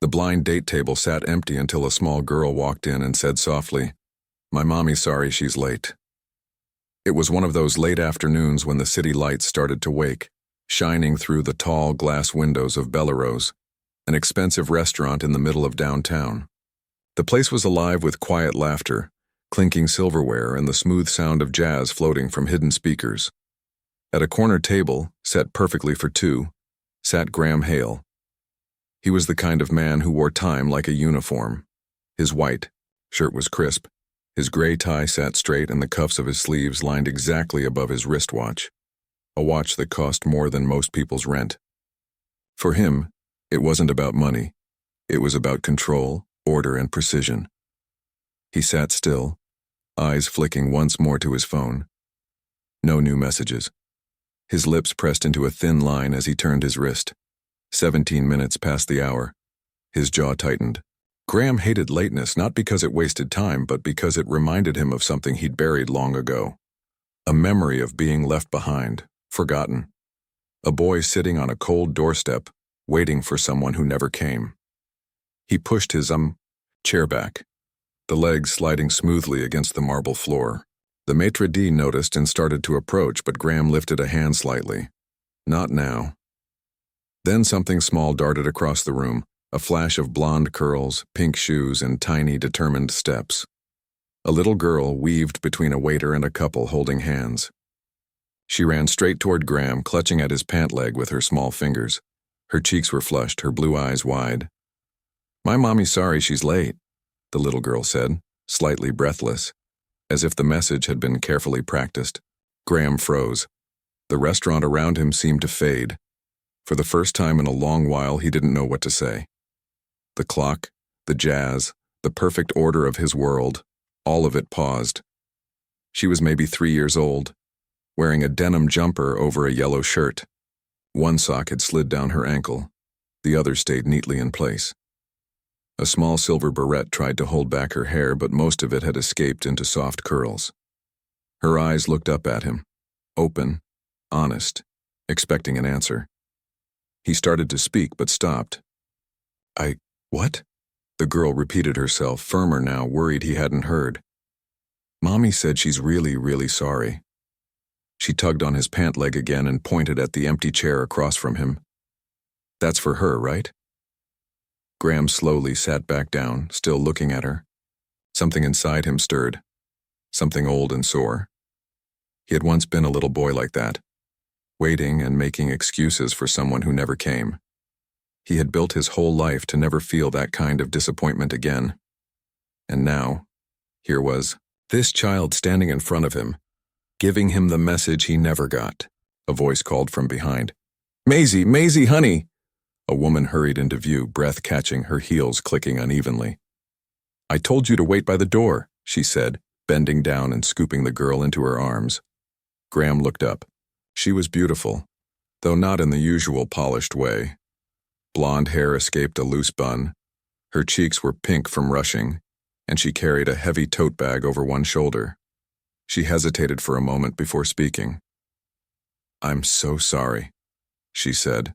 The blind date table sat empty until a small girl walked in and said softly, "My mommy's sorry she's late." It was one of those late afternoons when the city lights started to wake, shining through the tall glass windows of Bellerose, an expensive restaurant in the middle of downtown. The place was alive with quiet laughter, clinking silverware, and the smooth sound of jazz floating from hidden speakers. At a corner table, set perfectly for two, sat Graham Hale. He was the kind of man who wore time like a uniform. His white shirt was crisp, his gray tie sat straight, and the cuffs of his sleeves lined exactly above his wristwatch, a watch that cost more than most people's rent. For him, it wasn't about money. It was about control, order, and precision. He sat still, eyes flicking once more to his phone. No new messages. His lips pressed into a thin line as he turned his wrist. 17 minutes past the hour. His jaw tightened. Graham hated lateness, not because it wasted time, but because it reminded him of something he'd buried long ago. A memory of being left behind, forgotten. A boy sitting on a cold doorstep, waiting for someone who never came. He pushed his chair back, the legs sliding smoothly against the marble floor. The maitre d' noticed and started to approach, but Graham lifted a hand slightly. Not now. Then something small darted across the room, a flash of blonde curls, pink shoes, and tiny, determined steps. A little girl weaved between a waiter and a couple holding hands. She ran straight toward Graham, clutching at his pant leg with her small fingers. Her cheeks were flushed, her blue eyes wide. "My mommy's sorry she's late," the little girl said, slightly breathless, as if the message had been carefully practiced. Graham froze. The restaurant around him seemed to fade. For the first time in a long while, he didn't know what to say. The clock, the jazz, the perfect order of his world, all of it paused. She was maybe 3 years old, wearing a denim jumper over a yellow shirt. One sock had slid down her ankle. The other stayed neatly in place. A small silver barrette tried to hold back her hair, but most of it had escaped into soft curls. Her eyes looked up at him, open, honest, expecting an answer. He started to speak, but stopped. What? The girl repeated herself, firmer now, worried he hadn't heard. "Mommy said she's really, really sorry." She tugged on his pant leg again and pointed at the empty chair across from him. "That's for her, right?" Graham slowly sat back down, still looking at her. Something inside him stirred. Something old and sore. He had once been a little boy like that, waiting and making excuses for someone who never came. He had built his whole life to never feel that kind of disappointment again. And now, here was this child standing in front of him, giving him the message he never got. A voice called from behind. "Maisie, Maisie, honey!" A woman hurried into view, breath catching, her heels clicking unevenly. "I told you to wait by the door," she said, bending down and scooping the girl into her arms. Graham looked up. She was beautiful, though not in the usual polished way. Blonde hair escaped a loose bun. Her cheeks were pink from rushing, and she carried a heavy tote bag over one shoulder. She hesitated for a moment before speaking. "I'm so sorry," she said,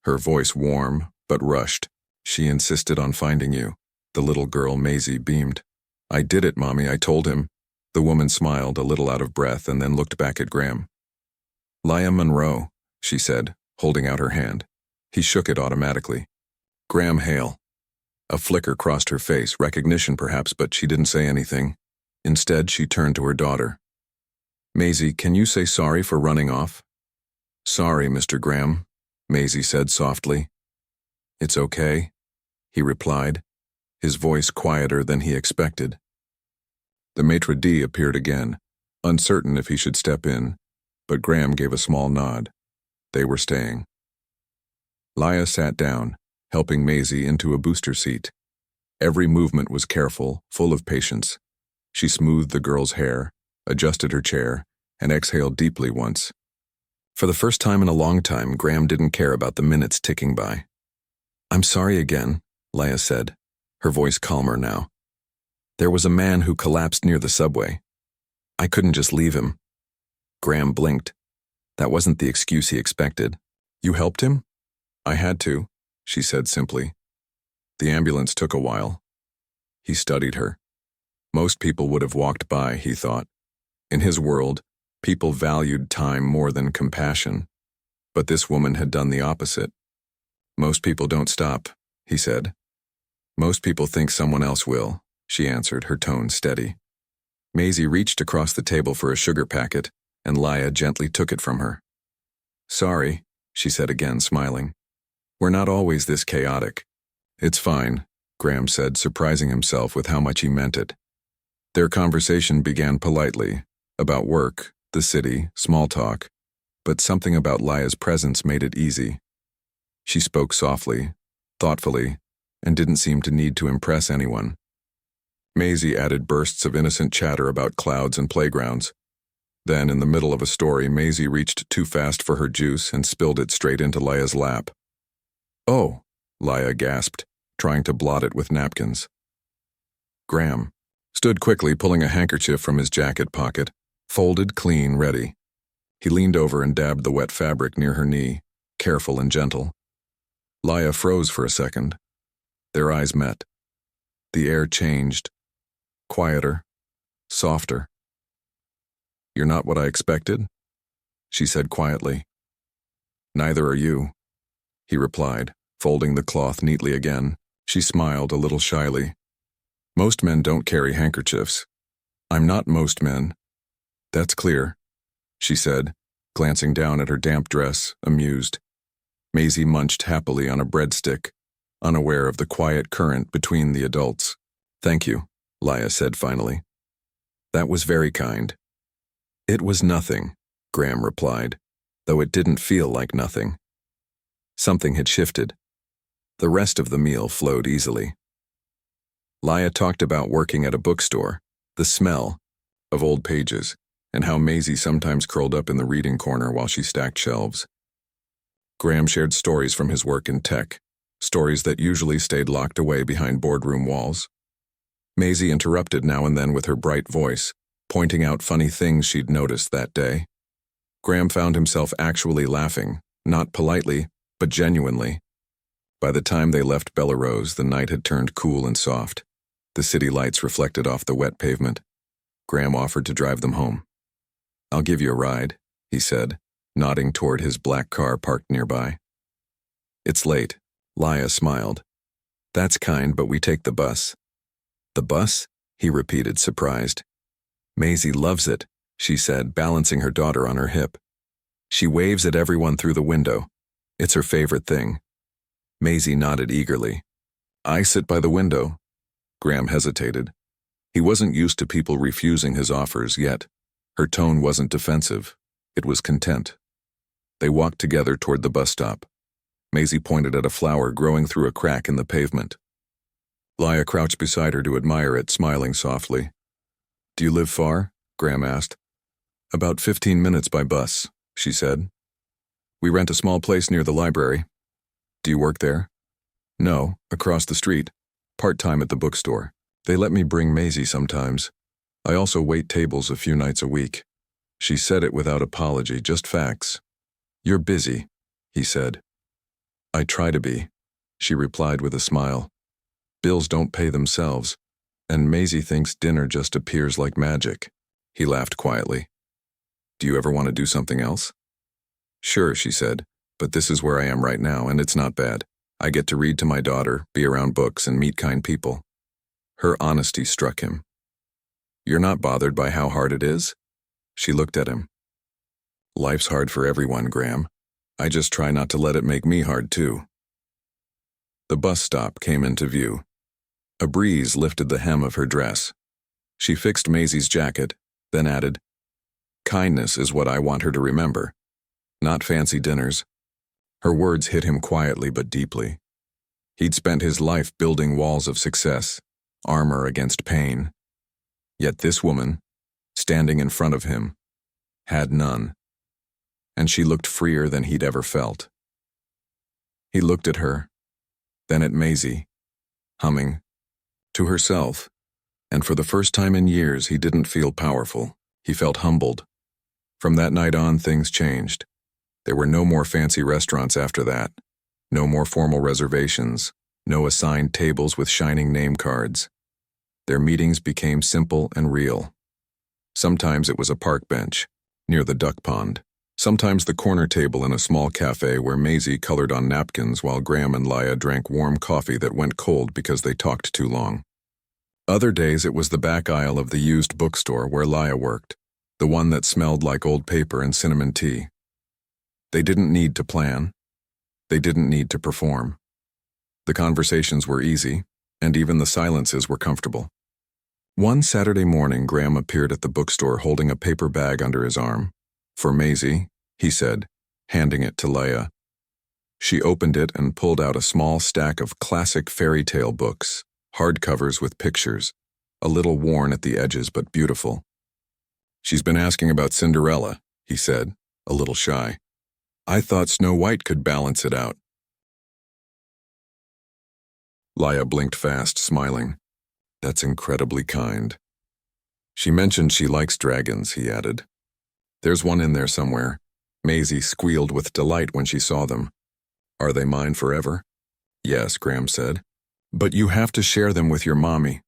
her voice warm but rushed. "She insisted on finding you." The little girl, Maisie, beamed. "I did it, Mommy, I told him." The woman smiled, a little out of breath, and then looked back at Graham. "Leah Monroe," she said, holding out her hand. He shook it automatically. "Graham Hale." A flicker crossed her face, recognition perhaps, but she didn't say anything. Instead, she turned to her daughter. "Maisie, can you say sorry for running off?" "Sorry, Mr. Graham," Maisie said softly. "It's okay," he replied, his voice quieter than he expected. The maitre d' appeared again, uncertain if he should step in, but Graham gave a small nod. They were staying. Leah sat down, helping Maisie into a booster seat. Every movement was careful, full of patience. She smoothed the girl's hair, adjusted her chair, and exhaled deeply once. For the first time in a long time, Graham didn't care about the minutes ticking by. "I'm sorry again," Leah said, her voice calmer now. "There was a man who collapsed near the subway. I couldn't just leave him." Graham blinked. That wasn't the excuse he expected. "You helped him?" "I had to," she said simply. The ambulance took a while. He studied her. Most people would have walked by, he thought. In his world, people valued time more than compassion. But this woman had done the opposite. Most people don't stop, he said. Most people think someone else will, she answered, her tone steady. Maisie reached across the table for a sugar packet, and Laya gently took it from her. Sorry, she said again, smiling. We're not always this chaotic. It's fine, Graham said, surprising himself with how much he meant it. Their conversation began politely, about work, the city, small talk, but something about Laya's presence made it easy. She spoke softly, thoughtfully, and didn't seem to need to impress anyone. Maisie added bursts of innocent chatter about clouds and playgrounds. Then, in the middle of a story, Maisie reached too fast for her juice and spilled it straight into Laya's lap. Oh, Laya gasped, trying to blot it with napkins. Graham stood quickly, pulling a handkerchief from his jacket pocket, folded, clean, ready. He leaned over and dabbed the wet fabric near her knee, careful and gentle. Laya froze for a second. Their eyes met. The air changed. Quieter. Softer. You're not what I expected, she said quietly. Neither are you, he replied, folding the cloth neatly again. She smiled a little shyly. Most men don't carry handkerchiefs. I'm not most men. That's clear, she said, glancing down at her damp dress, amused. Maisie munched happily on a breadstick, unaware of the quiet current between the adults. Thank you, Laya said finally. That was very kind. It was nothing, Graham replied, though it didn't feel like nothing. Something had shifted. The rest of the meal flowed easily. Laya talked about working at a bookstore, the smell of old pages, and how Maisie sometimes curled up in the reading corner while she stacked shelves. Graham shared stories from his work in tech, stories that usually stayed locked away behind boardroom walls. Maisie interrupted now and then with her bright voice, pointing out funny things she'd noticed that day. Graham found himself actually laughing, not politely, but genuinely. By the time they left Bellerose, the night had turned cool and soft. The city lights reflected off the wet pavement. Graham offered to drive them home. I'll give you a ride, he said, nodding toward his black car parked nearby. It's late, Laya smiled. That's kind, but we take the bus. The bus? He repeated, surprised. Maisie loves it, she said, balancing her daughter on her hip. She waves at everyone through the window. It's her favorite thing. Maisie nodded eagerly. I sit by the window. Graham hesitated. He wasn't used to people refusing his offers yet. Her tone wasn't defensive. It was content. They walked together toward the bus stop. Maisie pointed at a flower growing through a crack in the pavement. Laya crouched beside her to admire it, smiling softly. Do you live far? Graham asked. About 15 minutes by bus, she said. We rent a small place near the library. Do you work there? No, across the street. Part-time at the bookstore. They let me bring Maisie sometimes. I also wait tables a few nights a week. She said it without apology, just facts. You're busy, he said. I try to be, she replied with a smile. Bills don't pay themselves, and Maisie thinks dinner just appears like magic. He laughed quietly. Do you ever want to do something else? Sure, she said, but this is where I am right now, and it's not bad. I get to read to my daughter, be around books, and meet kind people. Her honesty struck him. You're not bothered by how hard it is? She looked at him. Life's hard for everyone, Graham. I just try not to let it make me hard, too. The bus stop came into view. A breeze lifted the hem of her dress. She fixed Maisie's jacket, then added, Kindness is what I want her to remember, not fancy dinners. Her words hit him quietly but deeply. He'd spent his life building walls of success, armor against pain. Yet this woman, standing in front of him, had none. And she looked freer than he'd ever felt. He looked at her, then at Maisie, humming, to herself, and for the first time in years he didn't feel powerful. He felt humbled. From that night on, things changed. There were no more fancy restaurants after that, no more formal reservations, No assigned tables with shining name cards. Their meetings became simple and real. Sometimes it was a park bench, near the duck pond. Sometimes the corner table in a small cafe where Maisie colored on napkins while Graham and Laya drank warm coffee that went cold because they talked too long. Other days it was the back aisle of the used bookstore where Laya worked, the one that smelled like old paper and cinnamon tea. They didn't need to plan. They didn't need to perform. The conversations were easy, and even the silences were comfortable. One Saturday morning, Graham appeared at the bookstore holding a paper bag under his arm. "For Maisie," he said, handing it to Laya. She opened it and pulled out a small stack of classic fairy tale books, hardcovers with pictures, a little worn at the edges but beautiful. "She's been asking about Cinderella," he said, a little shy. "I thought Snow White could balance it out." Laya blinked fast, smiling. "That's incredibly kind." "She mentioned she likes dragons," he added. "There's one in there somewhere." Maisie squealed with delight when she saw them. "Are they mine forever?" "Yes," Graham said. "But you have to share them with your mommy."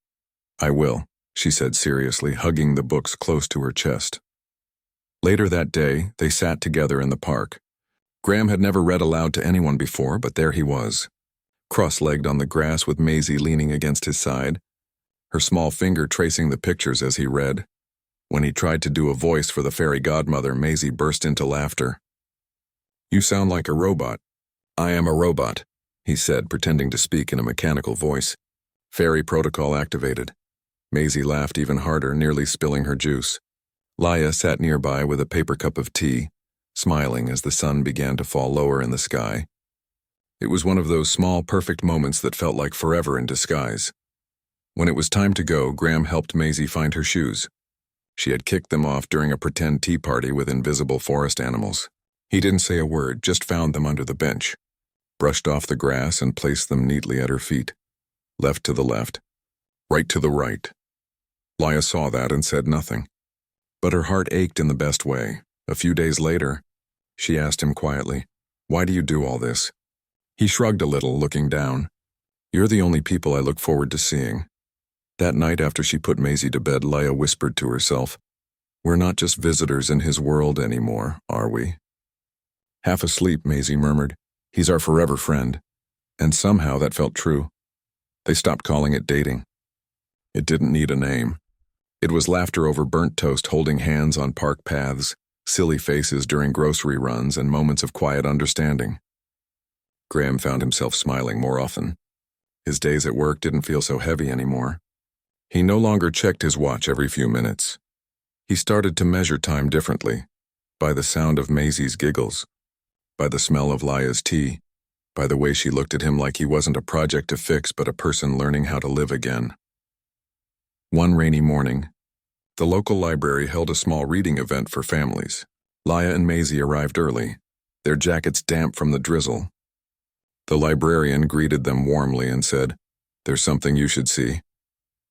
"I will," she said seriously, hugging the books close to her chest. Later that day, they sat together in the park. Graham had never read aloud to anyone before, but there he was, cross-legged on the grass with Maisie leaning against his side, her small finger tracing the pictures as he read. When he tried to do a voice for the fairy godmother, Maisie burst into laughter. "You sound like a robot." "I am a robot," he said, pretending to speak in a mechanical voice. "Fairy protocol activated." Maisie laughed even harder, nearly spilling her juice. Laya sat nearby with a paper cup of tea, smiling as the sun began to fall lower in the sky. It was one of those small, perfect moments that felt like forever in disguise. When it was time to go, Graham helped Maisie find her shoes. She had kicked them off during a pretend tea party with invisible forest animals. He didn't say a word, just found them under the bench, brushed off the grass and placed them neatly at her feet. Left to the left, right to the right. Laya saw that and said nothing. But her heart ached in the best way. A few days later, she asked him quietly, "Why do you do all this?" He shrugged a little, looking down. "You're the only people I look forward to seeing." That night after she put Maisie to bed, Laya whispered to herself, "We're not just visitors in his world anymore, are we?" Half asleep, Maisie murmured, "He's our forever friend." And somehow that felt true. They stopped calling it dating. It didn't need a name. It was laughter over burnt toast, holding hands on park paths, silly faces during grocery runs, and moments of quiet understanding. Graham found himself smiling more often. His days at work didn't feel so heavy anymore. He no longer checked his watch every few minutes. He started to measure time differently, by the sound of Maisie's giggles, by the smell of Laya's tea, by the way she looked at him like he wasn't a project to fix but a person learning how to live again. One rainy morning, the local library held a small reading event for families. Laya and Maisie arrived early, their jackets damp from the drizzle. The librarian greeted them warmly and said, "There's something you should see."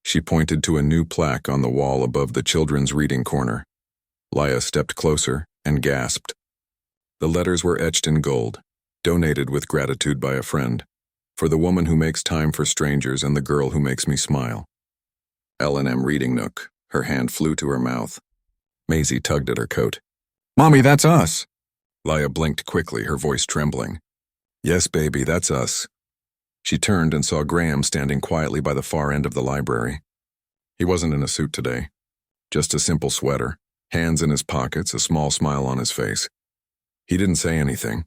She pointed to a new plaque on the wall above the children's reading corner. Laya stepped closer and gasped. The letters were etched in gold, donated with gratitude by a friend, for the woman who makes time for strangers and the girl who makes me smile. L&M Reading Nook. Her hand flew to her mouth. Maisie tugged at her coat. "Mommy, that's us!" Laya blinked quickly, her voice trembling. "Yes, baby, that's us." She turned and saw Graham standing quietly by the far end of the library. He wasn't in a suit today, just a simple sweater, hands in his pockets, a small smile on his face. He didn't say anything.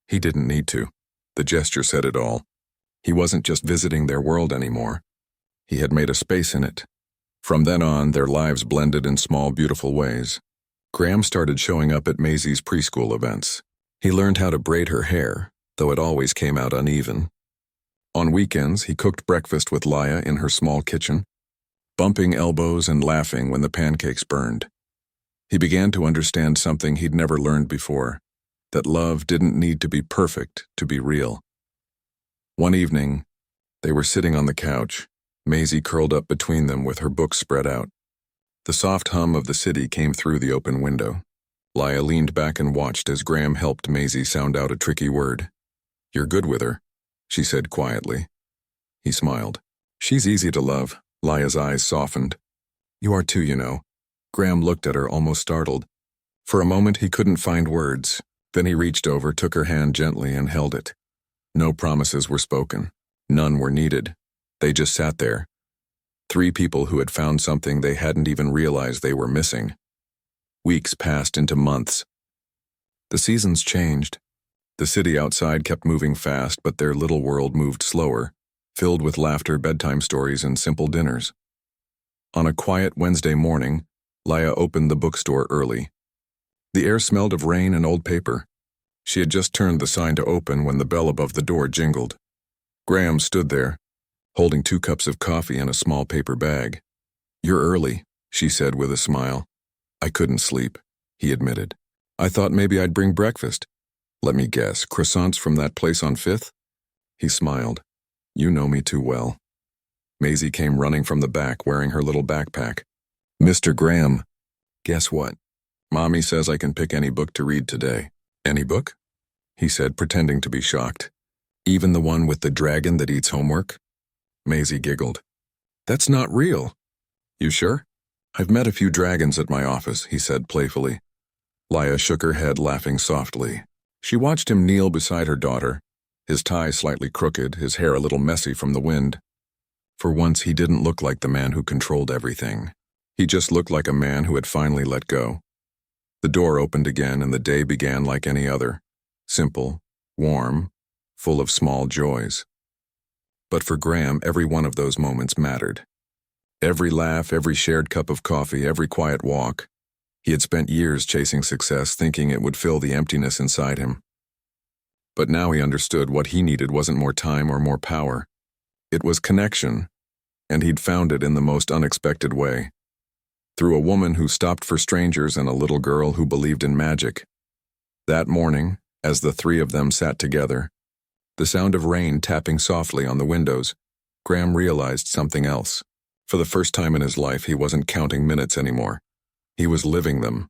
He didn't need to. The gesture said it all. He wasn't just visiting their world anymore. He had made a space in it. From then on, their lives blended in small, beautiful ways. Graham started showing up at Maisie's preschool events. He learned how to braid her hair, though it always came out uneven. On weekends, he cooked breakfast with Laya in her small kitchen, bumping elbows and laughing when the pancakes burned. He began to understand something he'd never learned before, that love didn't need to be perfect to be real. One evening, they were sitting on the couch, Maisie curled up between them with her books spread out. The soft hum of the city came through the open window. Laya leaned back and watched as Graham helped Maisie sound out a tricky word. "You're good with her," she said quietly. He smiled. She's easy to love. Laya's eyes softened. You are too, you know. Graham looked at her, almost startled. For a moment he couldn't find words. Then he reached over, took her hand gently, and held it. No promises were spoken. None were needed. They just sat there. Three people who had found something they hadn't even realized they were missing. Weeks passed into months. The seasons changed. The city outside kept moving fast, but their little world moved slower, filled with laughter, bedtime stories, and simple dinners. On a quiet Wednesday morning, Laya opened the bookstore early. The air smelled of rain and old paper. She had just turned the sign to open when the bell above the door jingled. Graham stood there, holding 2 cups of coffee and a small paper bag. You're early, she said with a smile. I couldn't sleep, he admitted. I thought maybe I'd bring breakfast. Let me guess, croissants from that place on 5th? He smiled. You know me too well. Maisie came running from the back wearing her little backpack. Mr. Graham. Guess what? Mommy says I can pick any book to read today. Any book? He said, pretending to be shocked. Even the one with the dragon that eats homework? Maisie giggled. That's not real. You sure? I've met a few dragons at my office, he said playfully. Laya shook her head, laughing softly. She watched him kneel beside her daughter, his tie slightly crooked, his hair a little messy from the wind. For once, he didn't look like the man who controlled everything. He just looked like a man who had finally let go. The door opened again and the day began like any other. Simple, warm, full of small joys. But for Graham, every one of those moments mattered. Every laugh, every shared cup of coffee, every quiet walk. He had spent years chasing success, thinking it would fill the emptiness inside him. But now he understood what he needed wasn't more time or more power. It was connection, and he'd found it in the most unexpected way. Through a woman who stopped for strangers and a little girl who believed in magic. That morning, as the three of them sat together, the sound of rain tapping softly on the windows, Graham realized something else. For the first time in his life, he wasn't counting minutes anymore. He was living them,